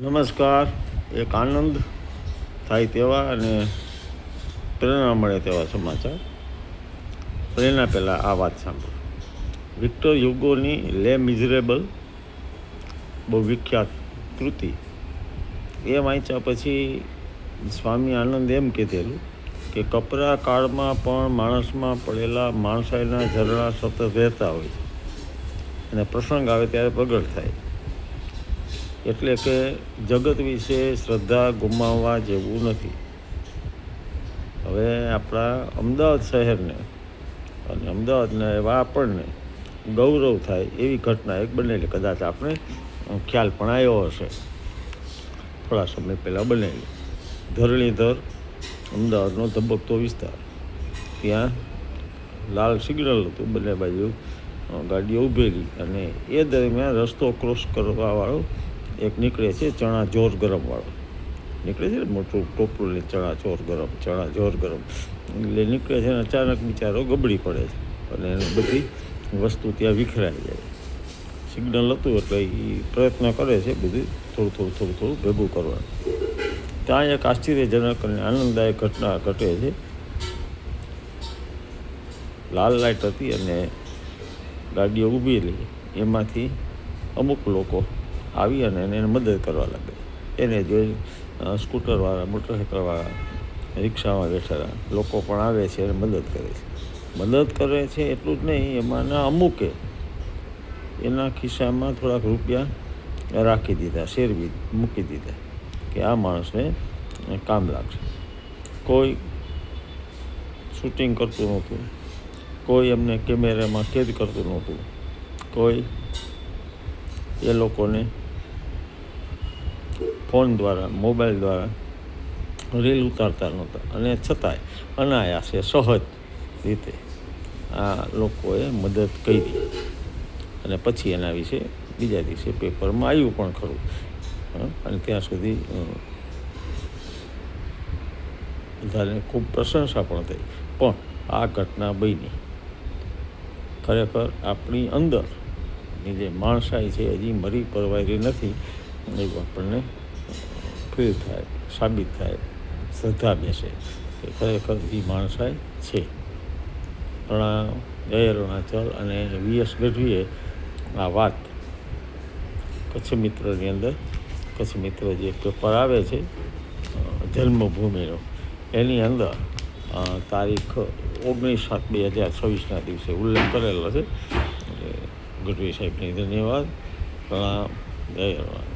નમસ્કાર. એક આનંદ થાય તેવા અને પ્રેરણા મળે તેવા સમાચાર. પ્રેરણા પહેલાં આ વાત સાંભળો. વિક્ટર યુગોની લે મિઝરેબલ બહુ વિખ્યાત કૃતિ એ વાંચ્યા પછી સ્વામી આનંદ એમ કીધેલું કે કપરા કાળમાં પણ માણસમાં પડેલા માણસાઈના ઝરણા સતત વહેતા હોય છે અને પ્રસંગ આવે ત્યારે પ્રગટ થાય. એટલે કે જગત વિશે શ્રદ્ધા ગુમાવવા જેવું નથી. હવે આપણા અમદાવાદ શહેરને અને અમદાવાદના એવા આપણને ગૌરવ થાય એવી ઘટના એક બનેલી, કદાચ આપણે ખ્યાલ પણ આવ્યો હશે, થોડા સમય પહેલાં બનેલી. ધરણીધર અમદાવાદનો ધબકતો વિસ્તાર, ત્યાં લાલ સિગ્નલ હતું, બંને બાજુ ગાડીઓ ઊભેલી અને એ દરમિયાન રસ્તો ક્રોસ કરવાવાળો એક નીકળે છે, ચણા જોર ગરમવાળો નીકળે છે ને, મોટું ટોપલું લે, ચણા જોર ગરમ એટલે નીકળે છે અને અચાનક બિચારો ગબડી પડે છે અને એની બધી વસ્તુ ત્યાં વિખરાઈ જાય. સિગ્નલ હતું એટલે એ પ્રયત્ન કરે છે બધું થોડું ભેગું કરવાનું. ત્યાં એક આશ્ચર્યજનક અને આનંદદાયક ઘટના ઘટે છે. લાલ લાઇટ હતી અને ગાડીઓ ઊભી રહી, એમાંથી અમુક લોકો આવી અને એને મદદ કરવા લાગે. એને જોઈ સ્કૂટરવાળા, મોટરસાઇકલવાળા, રિક્ષામાં બેઠેલા લોકો પણ આવે છે અને મદદ કરે છે. મદદ કરે છે એટલું જ નહીં, એમાંના અમુકે એના ખિસ્સામાં થોડાક રૂપિયા રાખી દીધા, શેરવી મૂકી દીધા કે આ માણસને કામ લાગશે. કોઈ શૂટિંગ કરતું નહોતું, કોઈ એમને કેમેરામાં કેદ કરતું નહોતું, કોઈ એ લોકોને ફોન દ્વારા, મોબાઈલ દ્વારા રીલ ઉતારતા નહોતા. અને છતાંય અનાયાસે સહજ રીતે આ લોકોએ મદદ કરી. અને પછી એના વિશે બીજા દિવસે પેપરમાં આવ્યું પણ ખરું, અને ત્યાં સુધી બધાને ખૂબ પ્રશંસા પણ થઈ. પણ આ ઘટના બની. ખરેખર આપણી અંદરની જે માણસાઈ છે હજી મરી પરવાયેલી નથી એવું આપણને ફીલ થાય, સાબિત થાય, શ્રદ્ધા બેસે કે ખરેખર એ માણસાઈ છે. પ્રણામ, જય અરુણાચલ. અને વીએસ ગઢવીએ આ વાત કચ્છ મિત્રની અંદર, કચ્છ મિત્ર જે પેપર આવે છે જન્મભૂમિનો, એની અંદર તારીખ 19/7/2026 દિવસે ઉલ્લેખ કરેલો છે. ગઢવી સાહેબની ધન્યવાદ. પ્રણામ, જય અરુણાચલ.